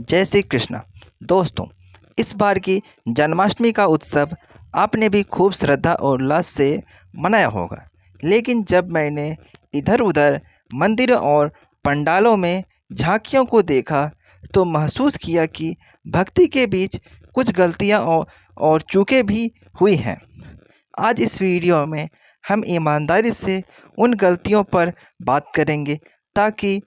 जय श्री कृष्ण। दोस्तों, इस बार की जन्माष्टमी का उत्सव आपने भी खूब श्रद्धा और उल्लास से मनाया होगा। लेकिन जब मैंने इधर उधर मंदिरों और पंडालों में झांकियों को देखा तो महसूस किया कि भक्ति के बीच कुछ गलतियां और चूकें भी हुई हैं। आज इस वीडियो में हम ईमानदारी से उन गलतियों पर बात करेंगे ताकि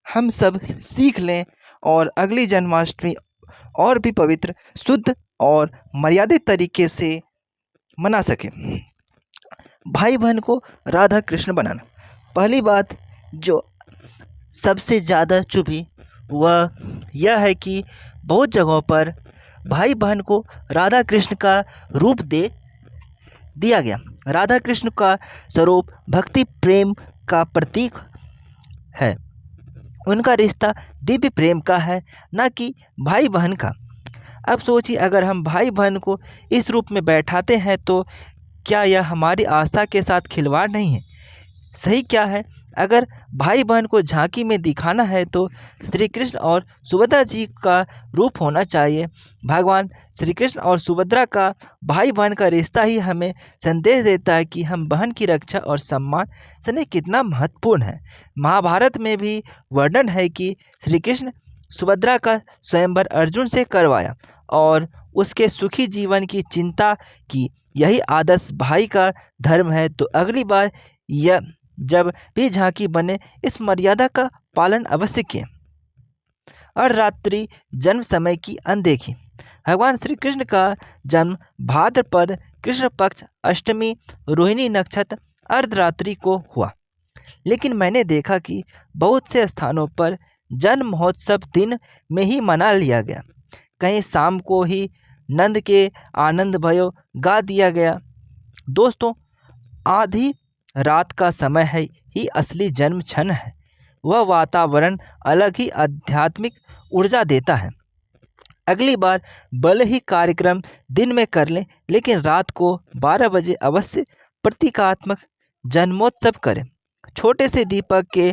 हम सब सीख लें और अगली जन्माष्टमी और भी पवित्र, शुद्ध और मर्यादित तरीके से मना सकें। भाई बहन को राधा कृष्ण बनाना। पहली बात जो सबसे ज़्यादा चुभी वह यह है कि बहुत जगहों पर भाई बहन को राधा कृष्ण का रूप दे दिया गया। राधा कृष्ण का स्वरूप भक्ति प्रेम का प्रतीक है। उनका रिश्ता दिव्य प्रेम का है, न कि भाई बहन का। अब सोचिए, अगर हम भाई बहन को इस रूप में बैठाते हैं तो क्या यह हमारी आस्था के साथ खिलवाड़ नहीं है? सही क्या है? अगर भाई बहन को झांकी में दिखाना है तो श्री कृष्ण और सुभद्रा जी का रूप होना चाहिए। भगवान श्री कृष्ण और सुभद्रा का भाई बहन का रिश्ता ही हमें संदेश देता है कि हम बहन की रक्षा और सम्मान स्नेह कितना महत्वपूर्ण है। महाभारत में भी वर्णन है कि श्री कृष्ण सुभद्रा का स्वयंवर अर्जुन से करवाया और उसके सुखी जीवन की चिंता की। यही आदर्श भाई का धर्म है। तो अगली बार यह जब भी झांकी बने इस मर्यादा का पालन अवश्य किए। और रात्रि जन्म समय की अनदेखी। भगवान श्री कृष्ण का जन्म भाद्रपद कृष्ण पक्ष अष्टमी रोहिणी नक्षत्र अर्धरात्रि को हुआ। लेकिन मैंने देखा कि बहुत से स्थानों पर जन्म महोत्सव दिन में ही मना लिया गया। कहीं शाम को ही नंद के आनंद भयो गा दिया गया। दोस्तों, आधी रात का समय है ही असली जन्म क्षण है। वह वातावरण अलग ही आध्यात्मिक ऊर्जा देता है। अगली बार भले ही कार्यक्रम दिन में कर लें, लेकिन रात को 12 बजे अवश्य प्रतीकात्मक जन्मोत्सव करें। छोटे से दीपक के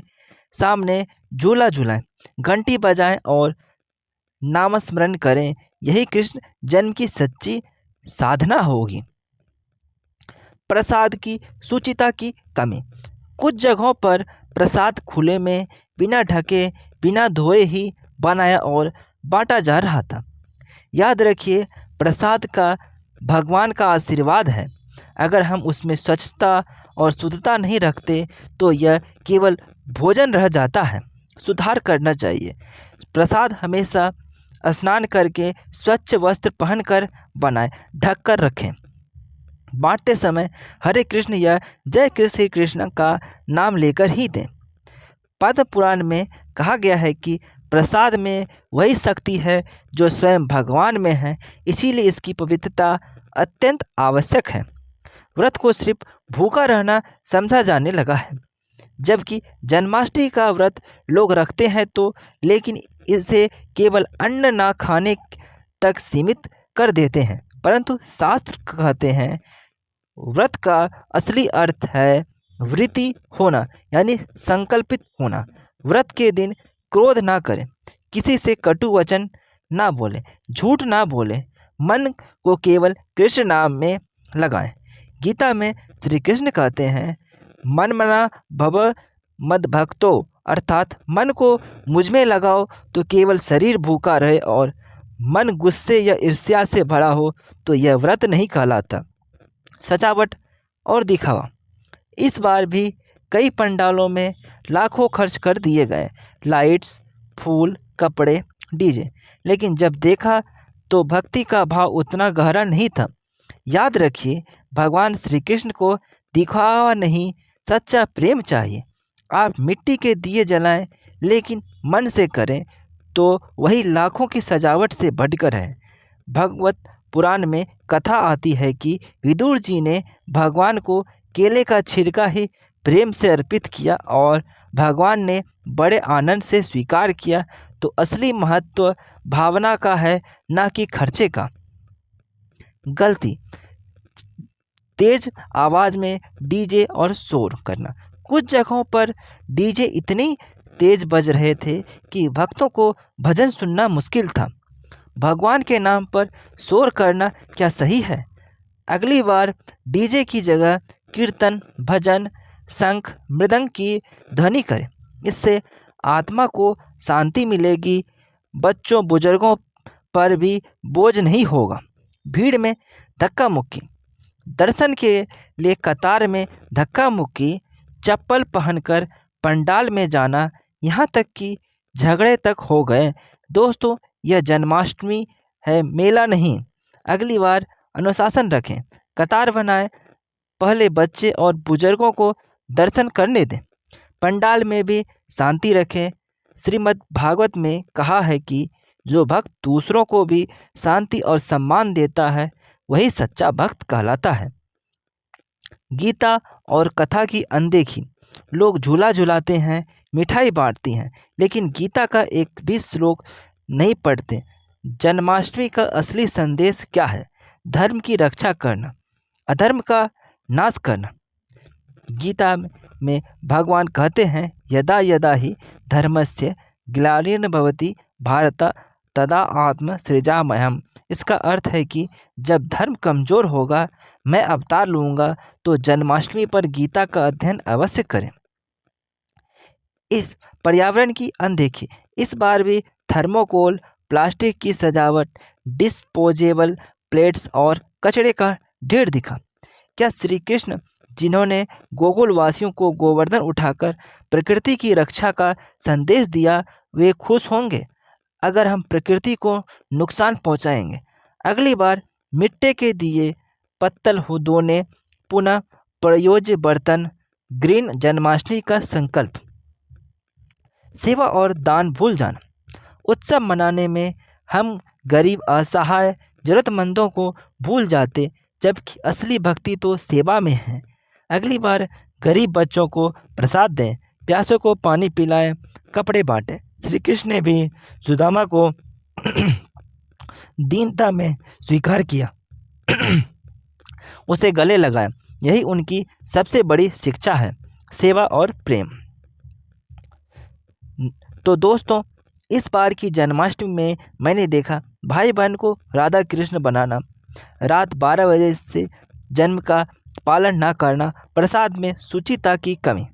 सामने झूला झूलाएं, घंटी बजाएं और नामस्मरण करें। यही कृष्ण जन्म की सच्ची साधना होगी। प्रसाद की शुचिता की कमी। कुछ जगहों पर प्रसाद खुले में बिना ढके बिना धोए ही बनाया और बांटा जा रहा था। याद रखिए, प्रसाद का भगवान का आशीर्वाद है। अगर हम उसमें स्वच्छता और शुद्धता नहीं रखते तो यह केवल भोजन रह जाता है। सुधार करना चाहिए। प्रसाद हमेशा स्नान करके स्वच्छ वस्त्र पहनकर बनाएं, ढक कर रखें। बांटते समय हरे कृष्ण या जय श्री कृष्ण का नाम लेकर ही दें। पद्म पुराण में कहा गया है कि प्रसाद में वही शक्ति है जो स्वयं भगवान में है, इसीलिए इसकी पवित्रता अत्यंत आवश्यक है। व्रत को सिर्फ भूखा रहना समझा जाने लगा है, जबकि जन्माष्टमी का व्रत लोग रखते हैं तो लेकिन इसे केवल अन्न ना खाने तक सीमित कर देते हैं। परंतु शास्त्र कहते हैं व्रत का असली अर्थ है वृत्ति होना, यानी संकल्पित होना। व्रत के दिन क्रोध ना करें, किसी से कटु वचन ना बोलें, झूठ ना बोलें, मन को केवल कृष्ण नाम में लगाएं। गीता में श्री कृष्ण कहते हैं मन मना भव मद भक्तो, अर्थात मन को मुझ में लगाओ तो केवल शरीर भूखा रहे, और मन गुस्से या ईर्ष्या से भरा हो तो यह व्रत नहीं कहलाता। सजावट और दिखावा। इस बार भी कई पंडालों में लाखों खर्च कर दिए गए, लाइट्स, फूल, कपड़े, डीजे। लेकिन जब देखा तो भक्ति का भाव उतना गहरा नहीं था। याद रखिए, भगवान श्री कृष्ण को दिखावा नहीं, सच्चा प्रेम चाहिए। आप मिट्टी के दिए जलाएं, लेकिन मन से करें तो वही लाखों की सजावट से बढ़कर है। भगवत पुराण में कथा आती है कि विदुर जी ने भगवान को केले का छिलका ही प्रेम से अर्पित किया और भगवान ने बड़े आनंद से स्वीकार किया। तो असली महत्व भावना का है, ना कि खर्चे का। गलती। तेज आवाज़ में डीजे और शोर करना। कुछ जगहों पर डीजे इतनी तेज बज रहे थे कि भक्तों को भजन सुनना मुश्किल था। भगवान के नाम पर शोर करना क्या सही है? अगली बार डीजे की जगह कीर्तन, भजन, शंख, मृदंग की ध्वनि करें। इससे आत्मा को शांति मिलेगी, बच्चों बुजुर्गों पर भी बोझ नहीं होगा। भीड़ में धक्का मुक्की। दर्शन के लिए कतार में धक्का मुक्की, चप्पल पहनकर पंडाल में जाना, यहाँ तक कि झगड़े तक हो गए। दोस्तों, यह जन्माष्टमी है, मेला नहीं। अगली बार अनुशासन रखें, कतार बनाएं, पहले बच्चे और बुजुर्गों को दर्शन करने दें। पंडाल में भी शांति रखें। श्रीमद् भागवत में कहा है कि जो भक्त दूसरों को भी शांति और सम्मान देता है वही सच्चा भक्त कहलाता है। गीता और कथा की अनदेखी। लोग झूला झुलाते हैं, मिठाई बांटती हैं, लेकिन गीता का एक भी श्लोक नहीं पढ़ते। जन्माष्टमी का असली संदेश क्या है? धर्म की रक्षा करना, अधर्म का नाश करना। गीता में भगवान कहते हैं, यदा यदा ही धर्मस्य ग्लानिर्भवति भारत तदा आत्म सृजाम्यहम्। इसका अर्थ है कि जब धर्म कमज़ोर होगा मैं अवतार लूँगा। तो जन्माष्टमी पर गीता का अध्ययन अवश्य करें। इस पर्यावरण की अनदेखी। इस बार भी थर्मोकोल, प्लास्टिक की सजावट, डिस्पोजेबल प्लेट्स और कचरे का ढेर दिखा। क्या श्री कृष्ण जिन्होंने गोकुल वासियों को गोवर्धन उठाकर प्रकृति की रक्षा का संदेश दिया, वे खुश होंगे अगर हम प्रकृति को नुकसान पहुंचाएंगे? अगली बार मिट्टी के दिए, पत्तल होदोने, पुनः प्रयोज्य बर्तन। ग्रीन जन्माष्टमी का संकल्प। सेवा और दान भूल जाना। उत्सव मनाने में हम गरीब, असहाय, जरूरतमंदों को भूल जाते, जबकि असली भक्ति तो सेवा में है। अगली बार गरीब बच्चों को प्रसाद दें, प्यासों को पानी पिलाएं, कपड़े बांटें। श्री कृष्ण ने भी सुदामा को दीनता में स्वीकार किया, उसे गले लगाया। यही उनकी सबसे बड़ी शिक्षा है, सेवा और प्रेम। तो दोस्तों, इस बार की जन्माष्टमी में मैंने देखा भाई बहन को राधा कृष्ण बनाना, रात 12 बजे से जन्म का पालन ना करना, प्रसाद में शुचिता की कमी,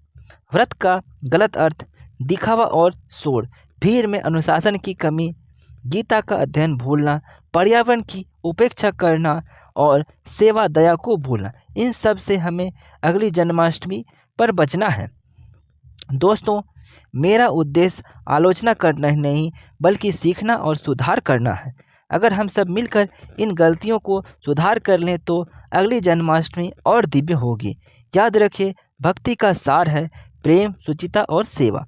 व्रत का गलत अर्थ, दिखावा और शोर, भीड़ में अनुशासन की कमी, गीता का अध्ययन भूलना, पर्यावरण की उपेक्षा करना और सेवा दया को भूलना, इन सब से हमें अगली जन्माष्टमी पर बचना है। दोस्तों, मेरा उद्देश्य आलोचना करना ही नहीं बल्कि सीखना और सुधार करना है। अगर हम सब मिलकर इन गलतियों को सुधार कर लें तो अगली जन्माष्टमी और दिव्य होगी। याद रखें, भक्ति का सार है प्रेम, शुचिता और सेवा।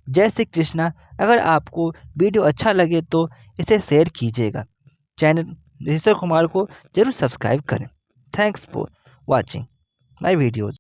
जय श्री कृष्णा। अगर आपको वीडियो अच्छा लगे तो इसे शेयर कीजिएगा। चैनल ऋषभ कुमार को जरूर सब्सक्राइब करें। Thanks for watching my videos.